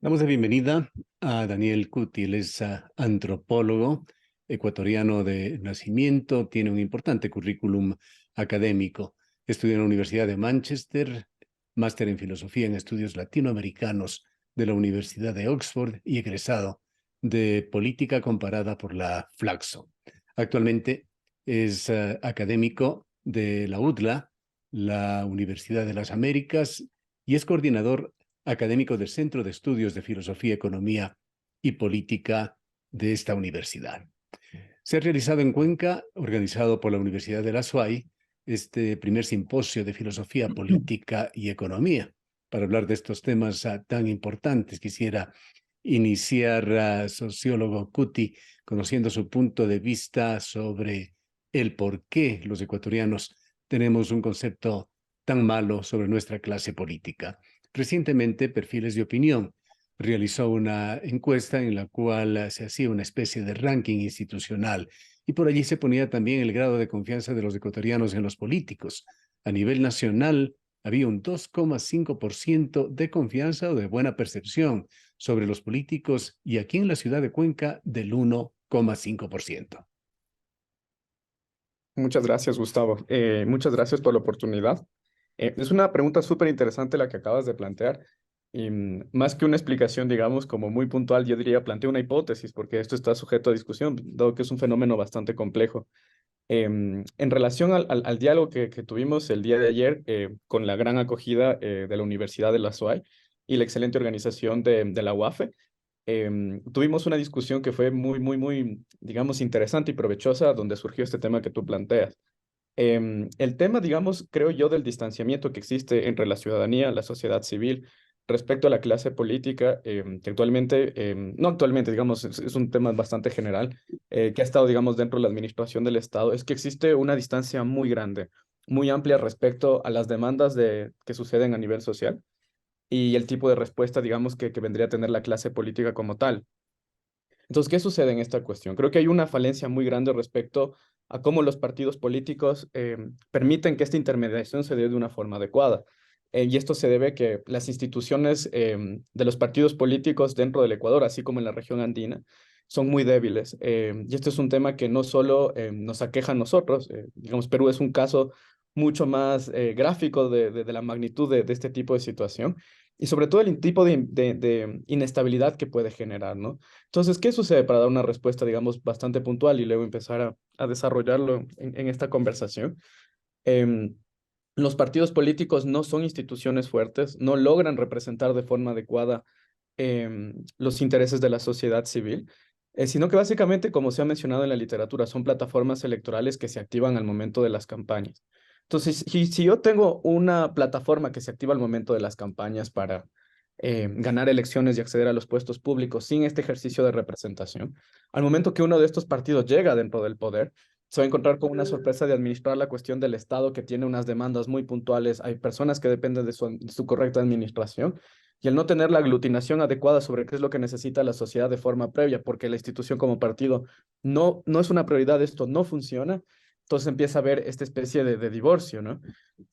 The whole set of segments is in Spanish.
Damos la bienvenida a Daniel Cuti. Él es antropólogo ecuatoriano de nacimiento, tiene un importante currículum académico. Estudió en la Universidad de Manchester, máster en filosofía en estudios latinoamericanos de la Universidad de Oxford y egresado de política comparada por la Flaxo. Actualmente es académico de la UDLA, la Universidad de las Américas, y es coordinador académico del Centro de Estudios de Filosofía, Economía y Política de esta universidad. Se ha realizado en Cuenca, organizado por la Universidad de la SUAY, este primer simposio de filosofía, política y economía. Para hablar de estos temas tan importantes, quisiera iniciar, sociólogo Cuti, conociendo su punto de vista sobre el por qué los ecuatorianos tenemos un concepto tan malo sobre nuestra clase política. Recientemente, Perfiles de Opinión realizó una encuesta en la cual se hacía una especie de ranking institucional y por allí se ponía también el grado de confianza de los ecuatorianos en los políticos. A nivel nacional había un 2,5% de confianza o de buena percepción sobre los políticos y aquí en la ciudad de Cuenca del 1,5%. Muchas gracias, Gustavo. Muchas gracias por la oportunidad. Es una pregunta súper interesante la que acabas de plantear. Y más que una explicación, digamos, como muy puntual, yo diría planteo una hipótesis, porque esto está sujeto a discusión, dado que es un fenómeno bastante complejo. En relación al diálogo que tuvimos el día de ayer con la gran acogida de la Universidad de la SUAY y la excelente organización de la UAFE, tuvimos una discusión que fue muy, digamos, interesante y provechosa, donde surgió este tema que tú planteas. El tema, digamos, creo yo, del distanciamiento que existe entre la ciudadanía, la sociedad civil, respecto a la clase política, que actualmente, no actualmente, digamos, es un tema bastante general, que ha estado, digamos, dentro de la administración del Estado, es que existe una distancia muy grande, muy amplia respecto a las demandas que suceden a nivel social y el tipo de respuesta, digamos, que vendría a tener la clase política como tal. Entonces, ¿qué sucede en esta cuestión? Creo que hay una falencia muy grande respecto a cómo los partidos políticos permiten que esta intermediación se dé de una forma adecuada. Y esto se debe a que las instituciones de los partidos políticos dentro del Ecuador, así como en la región andina, son muy débiles. Y esto es un tema que no solo nos aqueja a nosotros, digamos, Perú es un caso mucho más gráfico de la magnitud de este tipo de situación y sobre todo el tipo de inestabilidad que puede generar, ¿no? Entonces, ¿qué sucede para dar una respuesta, digamos, bastante puntual y luego empezar a desarrollarlo en esta conversación? Em, los partidos políticos no son instituciones fuertes, no logran representar de forma adecuada los intereses de la sociedad civil, sino que básicamente, como se ha mencionado en la literatura, son plataformas electorales que se activan al momento de las campañas. Entonces, si yo tengo una plataforma que se activa al momento de las campañas para ganar elecciones y acceder a los puestos públicos sin este ejercicio de representación, al momento que uno de estos partidos llega dentro del poder, se va a encontrar con una sorpresa de administrar la cuestión del Estado que tiene unas demandas muy puntuales. Hay personas que dependen de su correcta administración y el no tener la aglutinación adecuada sobre qué es lo que necesita la sociedad de forma previa, porque la institución como partido no es una prioridad, esto no funciona, entonces empieza a haber esta especie de divorcio, ¿no?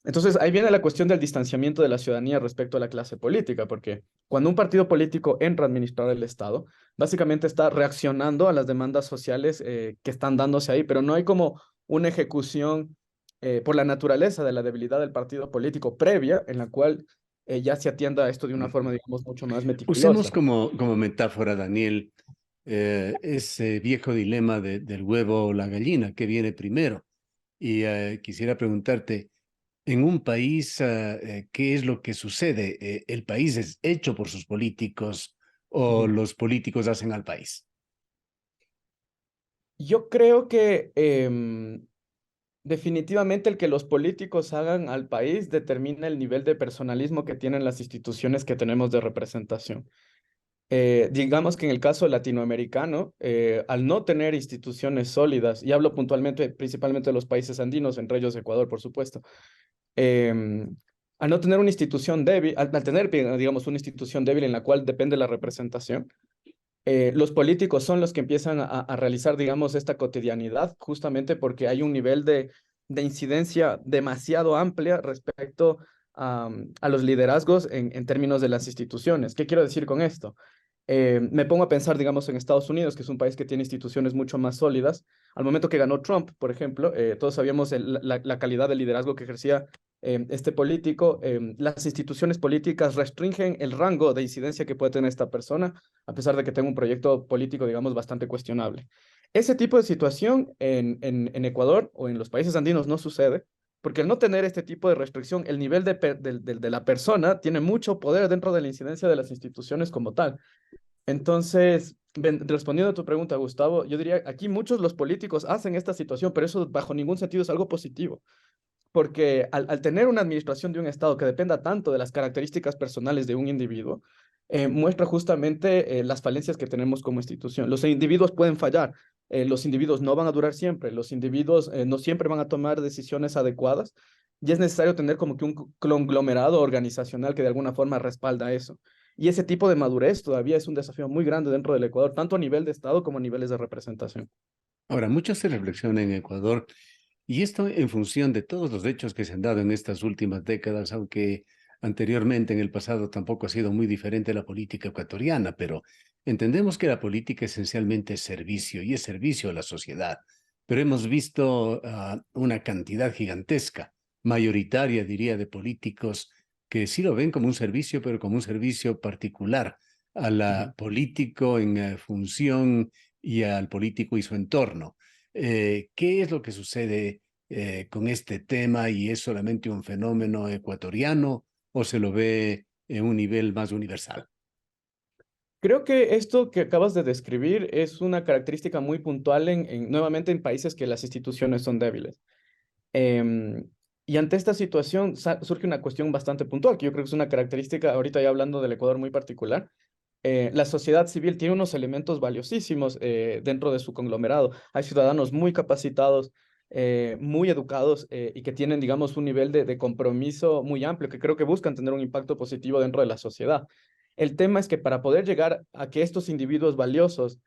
Entonces ahí viene la cuestión del distanciamiento de la ciudadanía respecto a la clase política, porque cuando un partido político entra a administrar el Estado, básicamente está reaccionando a las demandas sociales que están dándose ahí, pero no hay como una ejecución por la naturaleza de la debilidad del partido político previa en la cual ya se atienda a esto de una forma, digamos, mucho más Usemos meticulosa. como metáfora, Daniel, ese viejo dilema del huevo o la gallina, ¿qué viene primero? Y quisiera preguntarte, en un país, ¿qué es lo que sucede? ¿El país es hecho por sus políticos o Ujú. los políticos hacen al país? Yo creo que definitivamente el que los políticos hagan al país determina el nivel de personalismo que tienen las instituciones que tenemos de representación. Digamos que en el caso latinoamericano, al no tener instituciones sólidas, y hablo puntualmente principalmente de los países andinos, entre ellos Ecuador, por supuesto, al no tener una institución débil, al tener, digamos, una institución débil en la cual depende la representación, los políticos son los que empiezan a realizar, digamos, esta cotidianidad, justamente porque hay un nivel de incidencia demasiado amplia respecto a los liderazgos en términos de las instituciones. ¿Qué quiero decir con esto? Me pongo a pensar, digamos, en Estados Unidos, que es un país que tiene instituciones mucho más sólidas. Al momento que ganó Trump, por ejemplo, todos sabíamos la calidad de liderazgo que ejercía este político. Las instituciones políticas restringen el rango de incidencia que puede tener esta persona, a pesar de que tenga un proyecto político, digamos, bastante cuestionable. Ese tipo de situación en Ecuador o en los países andinos no sucede, porque al no tener este tipo de restricción, el nivel de la persona tiene mucho poder dentro de la incidencia de las instituciones como tal. Entonces, respondiendo a tu pregunta, Gustavo, yo diría, aquí muchos los políticos hacen esta situación, pero eso bajo ningún sentido es algo positivo, porque al tener una administración de un Estado que dependa tanto de las características personales de un individuo, muestra justamente las falencias que tenemos como institución. Los individuos pueden fallar, los individuos no van a durar siempre, los individuos no siempre van a tomar decisiones adecuadas, y es necesario tener como que un conglomerado organizacional que de alguna forma respalda eso. Y ese tipo de madurez todavía es un desafío muy grande dentro del Ecuador, tanto a nivel de Estado como a niveles de representación. Ahora, mucho se reflexiona en Ecuador, y esto en función de todos los hechos que se han dado en estas últimas décadas, aunque anteriormente en el pasado tampoco ha sido muy diferente la política ecuatoriana, pero entendemos que la política esencialmente es servicio y es servicio a la sociedad. Pero hemos visto una cantidad gigantesca, mayoritaria, diría, de políticos que sí lo ven como un servicio, pero como un servicio particular a Ujú. la político en función y al político y su entorno. ¿Qué es lo que sucede con este tema y es solamente un fenómeno ecuatoriano o se lo ve en un nivel más universal? Creo que esto que acabas de describir es una característica muy puntual nuevamente en países que las instituciones son débiles. Em, y ante esta situación surge una cuestión bastante puntual, que yo creo que es una característica, ahorita ya hablando del Ecuador muy particular. La sociedad civil tiene unos elementos valiosísimos dentro de su conglomerado. Hay ciudadanos muy capacitados, muy educados y que tienen, digamos, un nivel de compromiso muy amplio, que creo que buscan tener un impacto positivo dentro de la sociedad. El tema es que para poder llegar a que estos individuos valiosos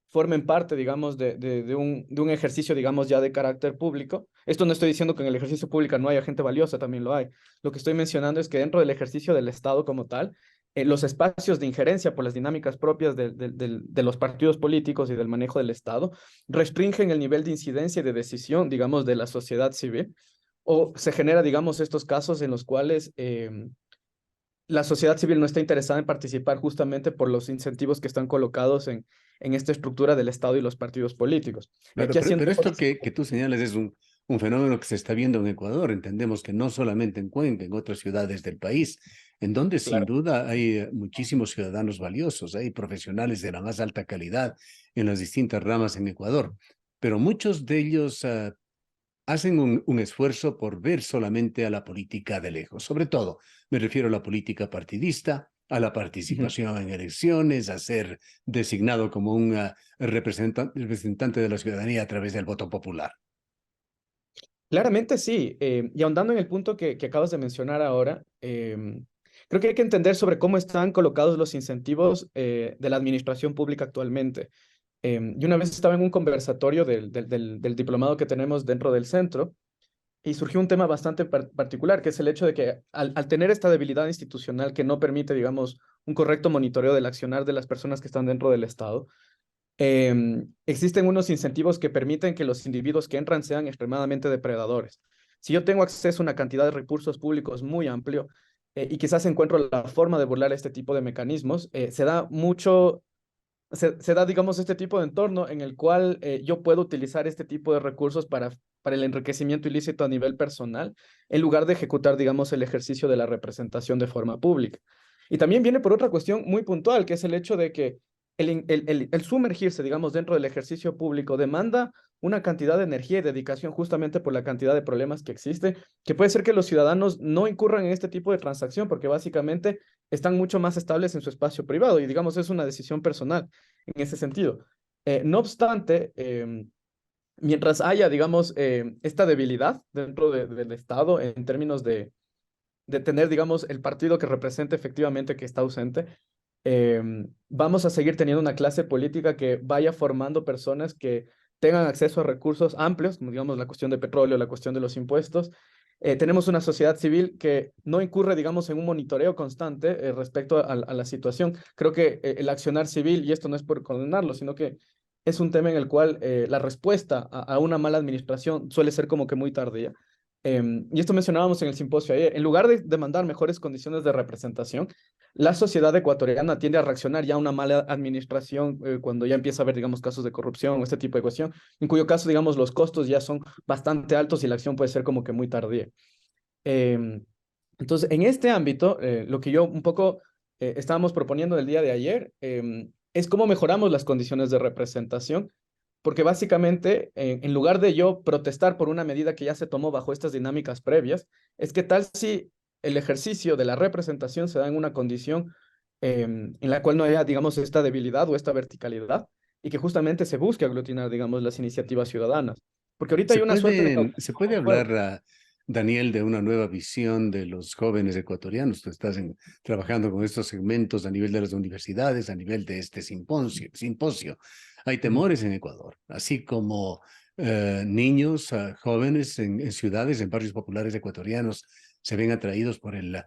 formen parte, digamos, de un ejercicio, digamos, ya de carácter público. Esto no estoy diciendo que en el ejercicio público no haya gente valiosa, también lo hay. Lo que estoy mencionando es que dentro del ejercicio del Estado como tal, los espacios de injerencia por las dinámicas propias de los partidos políticos y del manejo del Estado restringen el nivel de incidencia y de decisión, digamos, de la sociedad civil, o se genera, digamos, estos casos en los cuales la sociedad civil no está interesada en participar justamente por los incentivos que están colocados en esta estructura del Estado y los partidos políticos. Y Claro, aquí haciendo... pero esto que tú señalas es un fenómeno que se está viendo en Ecuador. Entendemos que no solamente en Cuenca, en otras ciudades del país, en donde sin Claro. duda hay muchísimos ciudadanos valiosos, hay profesionales de la más alta calidad en las distintas ramas en Ecuador, pero muchos de ellos hacen un esfuerzo por ver solamente a la política de lejos. Sobre todo, me refiero a la política partidista, a la Ujú. participación en elecciones, a ser designado como un representante de la ciudadanía a través del voto popular. Claramente sí. Y ahondando en el punto que acabas de mencionar ahora, creo que hay que entender sobre cómo están colocados los incentivos de la administración pública actualmente. Yo una vez estaba en un conversatorio del diplomado que tenemos dentro del centro y surgió un tema bastante particular, que es el hecho de que al tener esta debilidad institucional que no permite, digamos, un correcto monitoreo del accionar de las personas que están dentro del Estado, existen unos incentivos que permiten que los individuos que entran sean extremadamente depredadores. Si yo tengo acceso a una cantidad de recursos públicos muy amplio y quizás encuentro la forma de burlar este tipo de mecanismos, se da, digamos, este tipo de entorno en el cual yo puedo utilizar este tipo de recursos para el enriquecimiento ilícito a nivel personal, en lugar de ejecutar, digamos, el ejercicio de la representación de forma pública. Y también viene por otra cuestión muy puntual, que es el hecho de que el sumergirse, digamos, dentro del ejercicio público demanda una cantidad de energía y dedicación justamente por la cantidad de problemas que existe, que puede ser que los ciudadanos no incurran en este tipo de transacción porque básicamente están mucho más estables en su espacio privado y, digamos, es una decisión personal en ese sentido. No obstante, mientras haya, digamos, esta debilidad dentro del Estado en términos de tener, digamos, el partido que represente efectivamente que está ausente, vamos a seguir teniendo una clase política que vaya formando personas que tengan acceso a recursos amplios, como digamos la cuestión de petróleo, la cuestión de los impuestos, tenemos una sociedad civil que no incurre, digamos, en un monitoreo constante respecto a la situación. Creo que el accionar civil, y esto no es por condenarlo, sino que es un tema en el cual la respuesta a una mala administración suele ser como que muy tardía. Y esto mencionábamos en el simposio ayer. En lugar de demandar mejores condiciones de representación, la sociedad ecuatoriana tiende a reaccionar ya a una mala administración cuando ya empieza a haber, digamos, casos de corrupción o este tipo de cuestión, en cuyo caso, digamos, los costos ya son bastante altos y la acción puede ser como que muy tardía. Em, entonces, en este ámbito, lo que yo un poco estábamos proponiendo el día de ayer es cómo mejoramos las condiciones de representación, porque básicamente, en lugar de yo protestar por una medida que ya se tomó bajo estas dinámicas previas, es que tal si el ejercicio de la representación se da en una condición en la cual no haya, digamos, esta debilidad o esta verticalidad, y que justamente se busque aglutinar, digamos, las iniciativas ciudadanas. Porque ahorita hay una suerte de Se puede hablar, Daniel, de una nueva visión de los jóvenes ecuatorianos. Tú estás trabajando con estos segmentos a nivel de las universidades, a nivel de este simposio. Hay Ujú. temores en Ecuador, así como niños, jóvenes en ciudades, en barrios populares ecuatorianos, se ven atraídos por el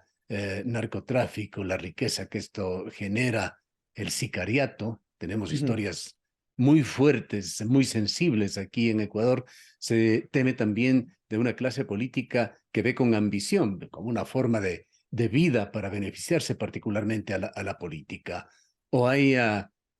narcotráfico, la riqueza que esto genera, el sicariato. Tenemos Ujú. historias muy fuertes, muy sensibles aquí en Ecuador. Se teme también de una clase política que ve con ambición, como una forma de vida para beneficiarse particularmente a la política. O hay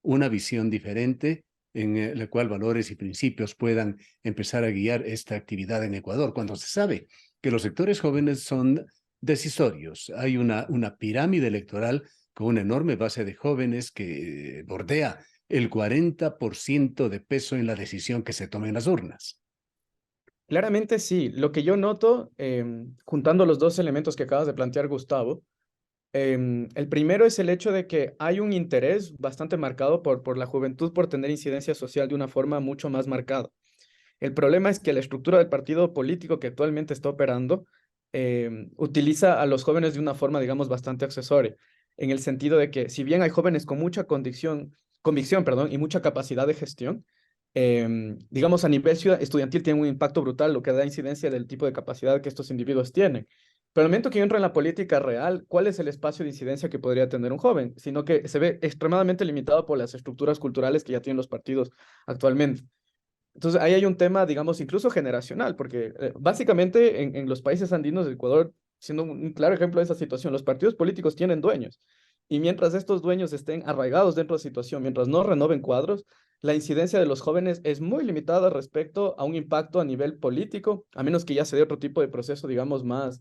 una visión diferente en la cual valores y principios puedan empezar a guiar esta actividad en Ecuador, cuando se sabe que los sectores jóvenes son decisorios. Hay una pirámide electoral con una enorme base de jóvenes que bordea el 40% de peso en la decisión que se tome en las urnas. Claramente sí. Lo que yo noto, juntando los dos elementos que acabas de plantear, Gustavo, el primero es el hecho de que hay un interés bastante marcado por la juventud por tener incidencia social de una forma mucho más marcada. El problema es que la estructura del partido político que actualmente está operando utiliza a los jóvenes de una forma, digamos, bastante accesoria, en el sentido de que si bien hay jóvenes con mucha convicción, perdón, y mucha capacidad de gestión, digamos, a nivel estudiantil tiene un impacto brutal, lo que da incidencia del tipo de capacidad que estos individuos tienen. Pero al momento que yo entro en la política real, ¿cuál es el espacio de incidencia que podría tener un joven? Sino que se ve extremadamente limitado por las estructuras culturales que ya tienen los partidos actualmente. Entonces, ahí hay un tema, digamos, incluso generacional, porque básicamente en los países andinos, Ecuador, siendo un claro ejemplo de esa situación, los partidos políticos tienen dueños. Y mientras estos dueños estén arraigados dentro de la situación, mientras no renoven cuadros, la incidencia de los jóvenes es muy limitada respecto a un impacto a nivel político, a menos que ya se dé otro tipo de proceso, digamos, más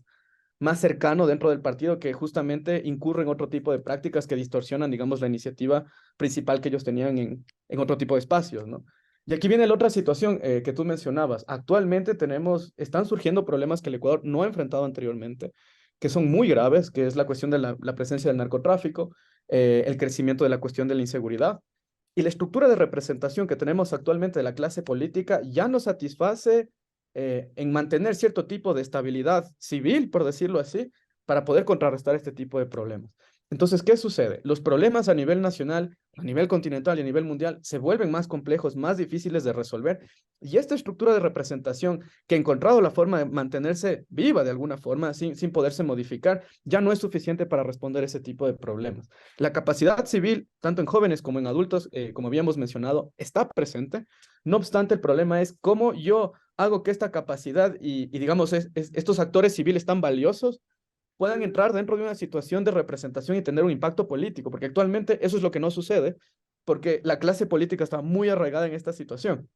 cercano dentro del partido que justamente incurre en otro tipo de prácticas que distorsionan, digamos, la iniciativa principal que ellos tenían en otro tipo de espacios, ¿no? Y aquí viene la otra situación que tú mencionabas. Actualmente están surgiendo problemas que el Ecuador no ha enfrentado anteriormente, que son muy graves, que es la cuestión de la presencia del narcotráfico, el crecimiento de la cuestión de la inseguridad. Y la estructura de representación que tenemos actualmente de la clase política ya no satisface en mantener cierto tipo de estabilidad civil, por decirlo así, para poder contrarrestar este tipo de problemas. Entonces, ¿qué sucede? Los problemas a nivel nacional, a nivel continental y a nivel mundial se vuelven más complejos, más difíciles de resolver. Y esta estructura de representación que ha encontrado la forma de mantenerse viva de alguna forma, sin poderse modificar, ya no es suficiente para responder ese tipo de problemas. La capacidad civil, tanto en jóvenes como en adultos, como habíamos mencionado, está presente. No obstante, el problema es cómo yo hago que esta capacidad y digamos, estos actores civiles tan valiosos puedan entrar dentro de una situación de representación y tener un impacto político, porque actualmente eso es lo que no sucede, porque la clase política está muy arraigada en esta situación.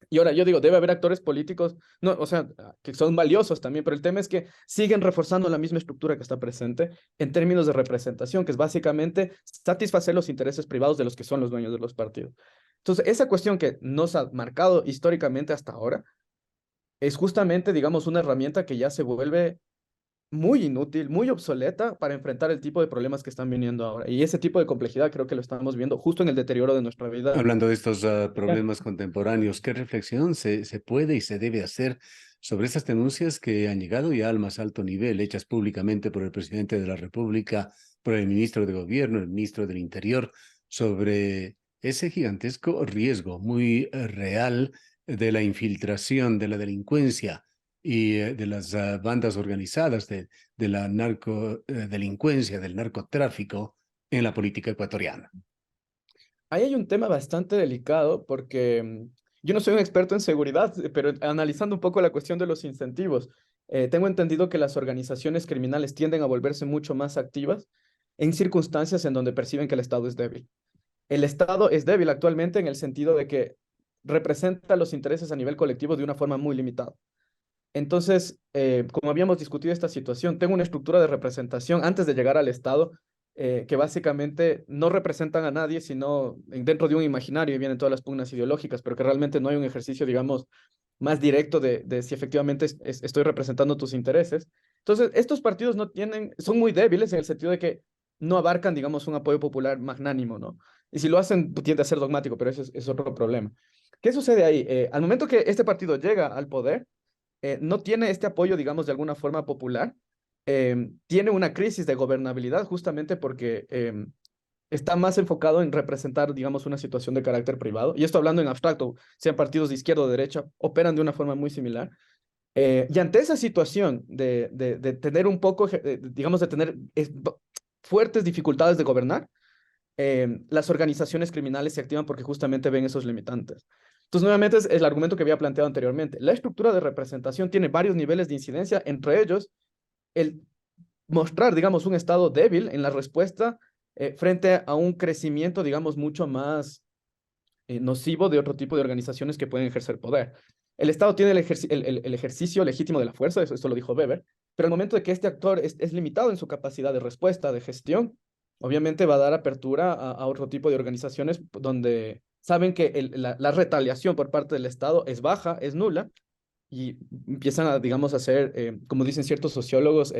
Y ahora yo digo, debe haber actores políticos, no, o sea, que son valiosos también, pero el tema es que siguen reforzando la misma estructura que está presente en términos de representación, que es básicamente satisfacer los intereses privados de los que son los dueños de los partidos. Entonces, esa cuestión que nos ha marcado históricamente hasta ahora es justamente, digamos, una herramienta que ya se vuelve muy inútil, muy obsoleta para enfrentar el tipo de problemas que están viniendo ahora. Y ese tipo de complejidad creo que lo estamos viendo justo en el deterioro de nuestra vida. Hablando de estos Ya. problemas contemporáneos, ¿qué reflexión se puede y se debe hacer sobre estas denuncias que han llegado ya al más alto nivel, hechas públicamente por el presidente de la República, por el ministro de Gobierno, el ministro del Interior, sobre ese gigantesco riesgo muy real de la infiltración de la delincuencia y de las bandas organizadas de la narcodelincuencia, del narcotráfico en la política ecuatoriana. Ahí hay un tema bastante delicado porque yo no soy un experto en seguridad, pero analizando un poco la cuestión de los incentivos, tengo entendido que las organizaciones criminales tienden a volverse mucho más activas en circunstancias en donde perciben que el Estado es débil. El Estado es débil actualmente en el sentido de que representa los intereses a nivel colectivo de una forma muy limitada. Entonces, como habíamos discutido esta situación, tengo una estructura de representación antes de llegar al Estado que básicamente no representan a nadie, sino dentro de un imaginario y vienen todas las pugnas ideológicas, pero que realmente no hay un ejercicio, digamos, más directo de si efectivamente estoy representando tus intereses. Entonces, estos partidos no tienen, son muy débiles en el sentido de que no abarcan, digamos, un apoyo popular magnánimo, ¿no? Y si lo hacen, tiende a ser dogmático, pero eso es otro problema. ¿Qué sucede ahí? Al momento que este partido llega al poder, no tiene este apoyo, digamos, de alguna forma popular, tiene una crisis de gobernabilidad justamente porque está más enfocado en representar, digamos, una situación de carácter privado. Y esto hablando en abstracto, sean partidos de izquierda o derecha, operan de una forma muy similar. Y ante esa situación de tener un poco, digamos, de tener fuertes dificultades de gobernar, las organizaciones criminales se activan porque justamente ven esos limitantes. Entonces, nuevamente es el argumento que había planteado anteriormente. La estructura de representación tiene varios niveles de incidencia, entre ellos el mostrar, digamos, un estado débil en la respuesta frente a un crecimiento, digamos, mucho más nocivo de otro tipo de organizaciones que pueden ejercer poder. El Estado tiene el ejercicio legítimo de la fuerza, eso lo dijo Weber, pero al momento de que este actor es limitado en su capacidad de respuesta, de gestión, obviamente va a dar apertura a otro tipo de organizaciones donde saben que la retaliación por parte del Estado es baja, es nula, y empiezan a, digamos, a hacer, como dicen ciertos sociólogos,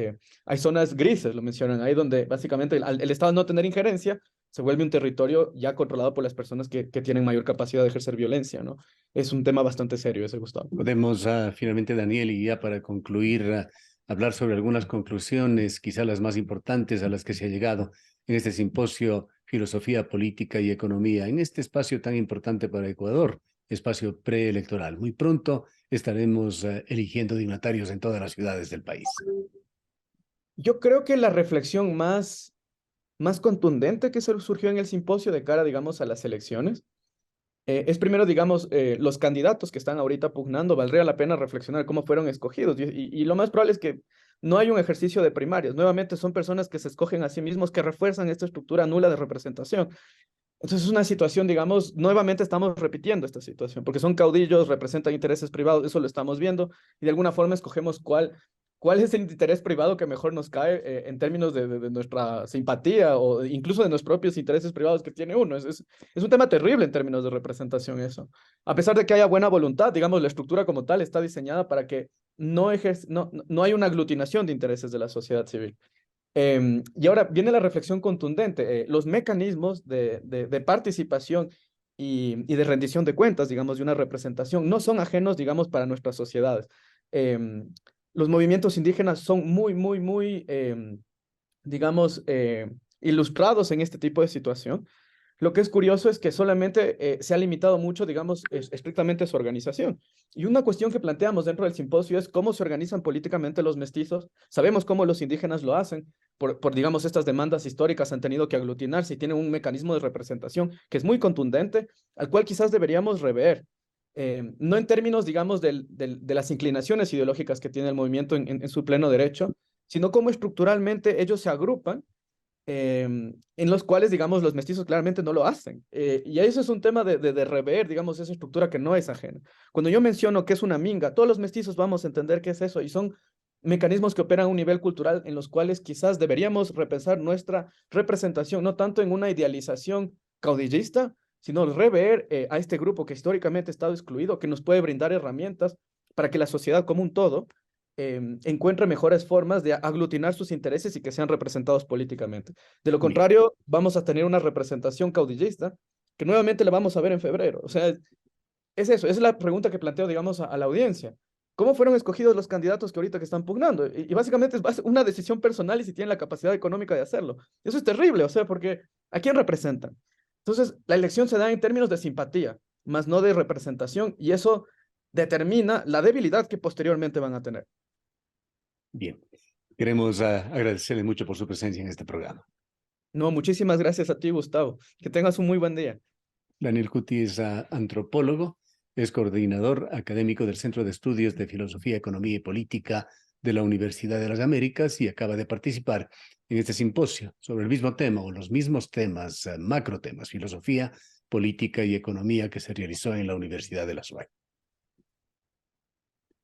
hay zonas grises, lo mencionan ahí, donde básicamente el Estado no tener injerencia se vuelve un territorio ya controlado por las personas que tienen mayor capacidad de ejercer violencia, ¿no? Es un tema bastante serio ese, Gustavo. Podemos finalmente, Daniel, y ya para concluir, hablar sobre algunas conclusiones, quizá las más importantes a las que se ha llegado en este simposio Filosofía, Política y Economía, en este espacio tan importante para Ecuador, espacio preelectoral. Muy pronto estaremos eligiendo dignatarios en todas las ciudades del país. Yo creo que la reflexión más contundente que surgió en el simposio de cara, digamos, a las elecciones, es primero, digamos, los candidatos que están ahorita pugnando, valdría la pena reflexionar cómo fueron escogidos. Y lo más probable es que no hay un ejercicio de primarias. Nuevamente son personas que se escogen a sí mismos, que refuerzan esta estructura nula de representación. Entonces es una situación, digamos, nuevamente estamos repitiendo esta situación, porque son caudillos, representan intereses privados, eso lo estamos viendo, y de alguna forma escogemos cuál es el interés privado que mejor nos cae en términos de nuestra simpatía o incluso de nuestros propios intereses privados que tiene uno. Es un tema terrible en términos de representación eso. A pesar de que haya buena voluntad, digamos, la estructura como tal está diseñada para que no hay una aglutinación de intereses de la sociedad civil. Y ahora viene la reflexión contundente. Los mecanismos de participación y de rendición de cuentas, digamos, de una representación, no son ajenos, digamos, para nuestras sociedades. Los movimientos indígenas son muy, digamos, ilustrados en este tipo de situación. Lo que es curioso es que solamente se ha limitado mucho, digamos, estrictamente su organización. Y una cuestión que planteamos dentro del simposio es cómo se organizan políticamente los mestizos. Sabemos cómo los indígenas lo hacen, digamos, estas demandas históricas han tenido que aglutinarse y tienen un mecanismo de representación que es muy contundente, al cual quizás deberíamos rever. No en términos, digamos, de las inclinaciones ideológicas que tiene el movimiento en su pleno derecho, sino cómo estructuralmente ellos se agrupan en los cuales, digamos, los mestizos claramente no lo hacen. Y eso es un tema de rever, digamos, esa estructura que no es ajena. Cuando yo menciono que es una minga, todos los mestizos vamos a entender qué es eso y son mecanismos que operan a un nivel cultural en los cuales quizás deberíamos repensar nuestra representación, no tanto en una idealización caudillista, sino rever a este grupo que históricamente ha estado excluido, que nos puede brindar herramientas para que la sociedad como un todo encuentre mejores formas de aglutinar sus intereses y que sean representados políticamente. De lo Bien. contrario, vamos a tener una representación caudillista que nuevamente la vamos a ver en febrero. O sea, es eso, es la pregunta que planteo, digamos, a la audiencia. ¿Cómo fueron escogidos los candidatos que ahorita que están pugnando? Y básicamente es una decisión personal y si tienen la capacidad económica de hacerlo. Eso es terrible, o sea, porque ¿a quién representan? Entonces, la elección se da en términos de simpatía, más no de representación, y eso determina la debilidad que posteriormente van a tener. Bien, queremos agradecerle mucho por su presencia en este programa. No, muchísimas gracias a ti, Gustavo. Que tengas un muy buen día. Daniel Cuti es antropólogo, es coordinador académico del Centro de Estudios de Filosofía, Economía y Política de la Universidad de las Américas y acaba de participar en este simposio sobre el mismo tema o los mismos temas, macrotemas, filosofía, política y economía que se realizó en la Universidad de la SUAY.